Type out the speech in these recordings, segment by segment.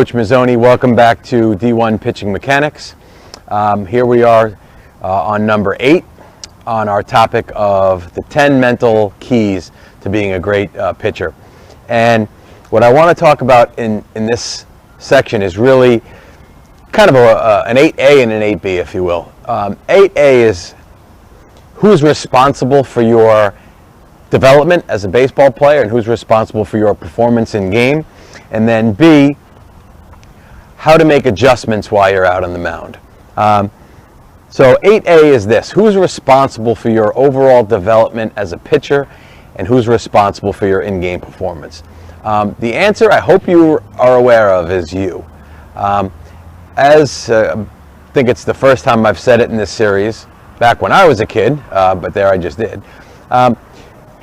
Coach Mazzoni, welcome back to D1 Pitching Mechanics. Here we are on number 8 on our topic of the 10 mental keys to being a great pitcher. And what I want to talk about in this section is really kind of an 8A and an 8B, if you will. 8A is who's responsible for your development as a baseball player and who's responsible for your performance in game. And then B, how to make adjustments while you're out on the mound. So 8A is this: who's responsible for your overall development as a pitcher and who's responsible for your in-game performance? The answer I hope you are aware of is you. I think it's the first time I've said it in this series, back when I was a kid, but there I just did.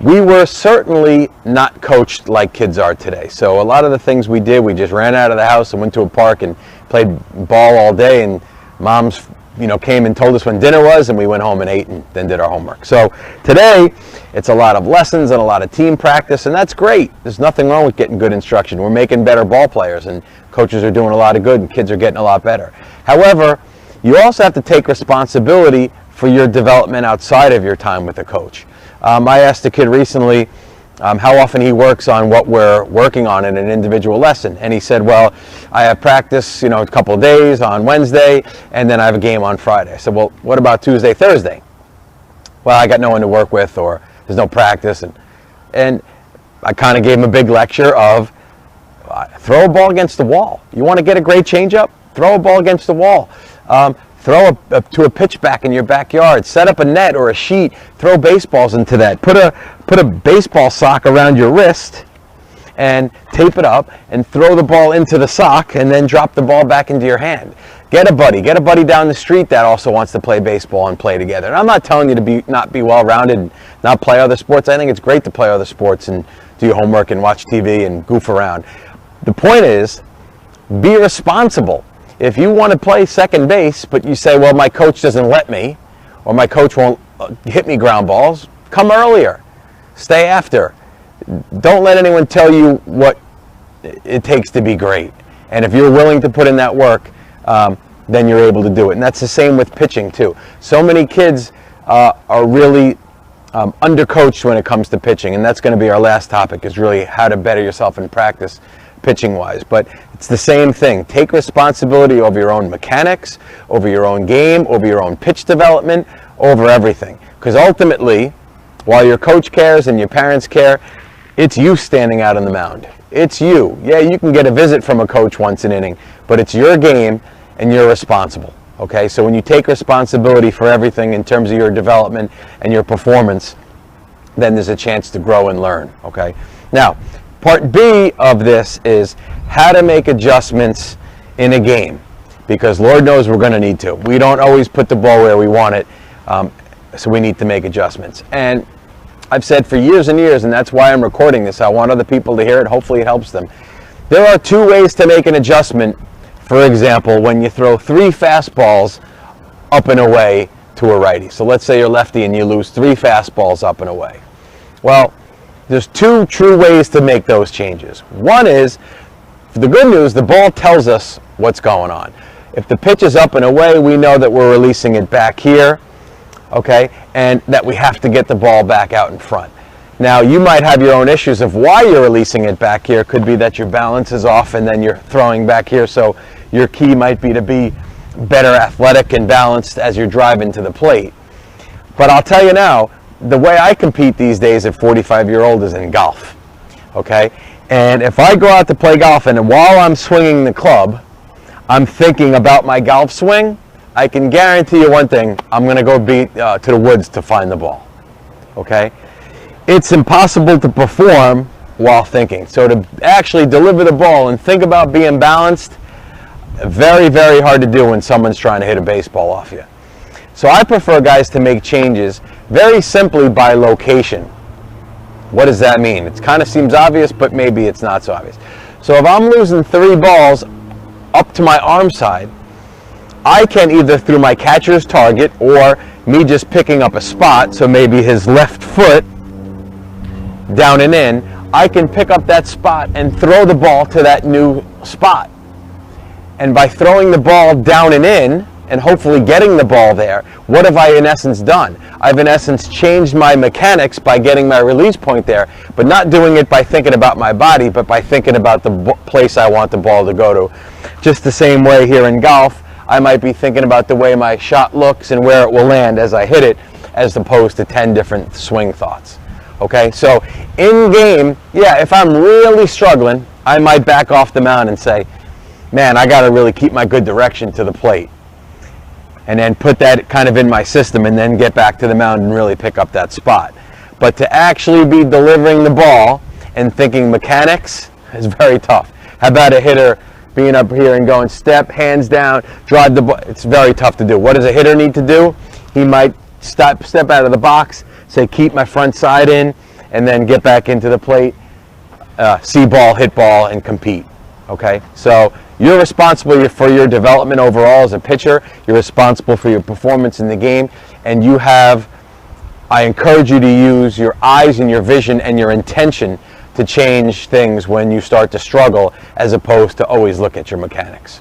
We were certainly not coached like kids are today. So a lot of the things we did, we just ran out of the house and went to a park and played ball all day, and moms, came and told us when dinner was, and we went home and ate and then did our homework. So today, it's a lot of lessons and a lot of team practice, and that's great. There's nothing wrong with getting good instruction. We're making better ball players, and coaches are doing a lot of good, and kids are getting a lot better. However, you also have to take responsibility for your development outside of your time with a coach. I asked a kid recently how often he works on what we're working on in an individual lesson. And he said, well, I have practice, a couple of days on Wednesday, and then I have a game on Friday. I said, well, what about Tuesday, Thursday? Well, I got no one to work with, or there's no practice. And I kind of gave him a big lecture of throw a ball against the wall. You want to get a great changeup? Throw a ball against the wall. Throw to a pitch back in your backyard. Set up a net or a sheet. Throw baseballs into that. Put a baseball sock around your wrist and tape it up and throw the ball into the sock and then drop the ball back into your hand. Get a buddy down the street that also wants to play baseball and play together. And I'm not telling you to not be well-rounded and not play other sports. I think it's great to play other sports and do your homework and watch TV and goof around. The point is, be responsible. If you want to play second base, but you say, well, my coach doesn't let me, or my coach won't hit me ground balls, come earlier. Stay after. Don't let anyone tell you what it takes to be great. And if you're willing to put in that work, then you're able to do it. And that's the same with pitching, too. So many kids are really undercoached when it comes to pitching, and that's going to be our last topic, is really how to better yourself in practice pitching-wise. But it's the same thing. Take responsibility over your own mechanics, over your own game, over your own pitch development, over everything. Because ultimately, while your coach cares and your parents care, it's you standing out on the mound. It's you. Yeah, you can get a visit from a coach once an inning, but it's your game and you're responsible. Okay, so when you take responsibility for everything in terms of your development and your performance, then there's a chance to grow and learn. Okay, now part B of this is how to make adjustments in a game, because Lord knows we're going to need to. We don't always put the ball where we want it, so we need to make adjustments. And I've said for years and years, and that's why I'm recording this, I want other people to hear it, hopefully it helps them. There are 2 ways to make an adjustment. For example, when you throw 3 fastballs up and away to a righty. So let's say you're lefty and you lose 3 fastballs up and away. Well, there's 2 true ways to make those changes. One is, the good news, the ball tells us what's going on. If the pitch is up and away, we know that we're releasing it back here, okay, and that we have to get the ball back out in front. Now, you might have your own issues of why you're releasing it back here. It could be that your balance is off and then you're throwing back here, so your key might be to be better athletic and balanced as you're driving to the plate. But I'll tell you now, the way I compete these days at 45-year-old is in golf, okay? And if I go out to play golf and while I'm swinging the club, I'm thinking about my golf swing, I can guarantee you one thing: I'm going to go to the woods to find the ball, okay? It's impossible to perform while thinking. So to actually deliver the ball and think about being balanced, very, very hard to do when someone's trying to hit a baseball off you. So I prefer guys to make changes very simply by location. What does that mean? It kind of seems obvious, but maybe it's not so obvious. So if I'm losing 3 balls up to my arm side, I can either through my catcher's target or me just picking up a spot, so maybe his left foot down and in, I can pick up that spot and throw the ball to that new spot. And by throwing the ball down and in, and hopefully getting the ball there, what have I in essence done? I've in essence changed my mechanics by getting my release point there, but not doing it by thinking about my body, but by thinking about the place I want the ball to go to. Just the same way here in golf, I might be thinking about the way my shot looks and where it will land as I hit it, as opposed to 10 different swing thoughts. Okay, so in game, yeah, if I'm really struggling, I might back off the mound and say, man, I got to really keep my good direction to the plate. And then put that kind of in my system and then get back to the mound and really pick up that spot. But to actually be delivering the ball and thinking mechanics is very tough. How about a hitter being up here and going step, hands down, drive the ball? It's very tough to do. What does a hitter need to do? He might step out of the box, say keep my front side in, and then get back into the plate, see ball, hit ball, and compete. Okay, so you're responsible for your development overall as a pitcher. You're responsible for your performance in the game, and I encourage you to use your eyes and your vision and your intention to change things when you start to struggle, as opposed to always look at your mechanics.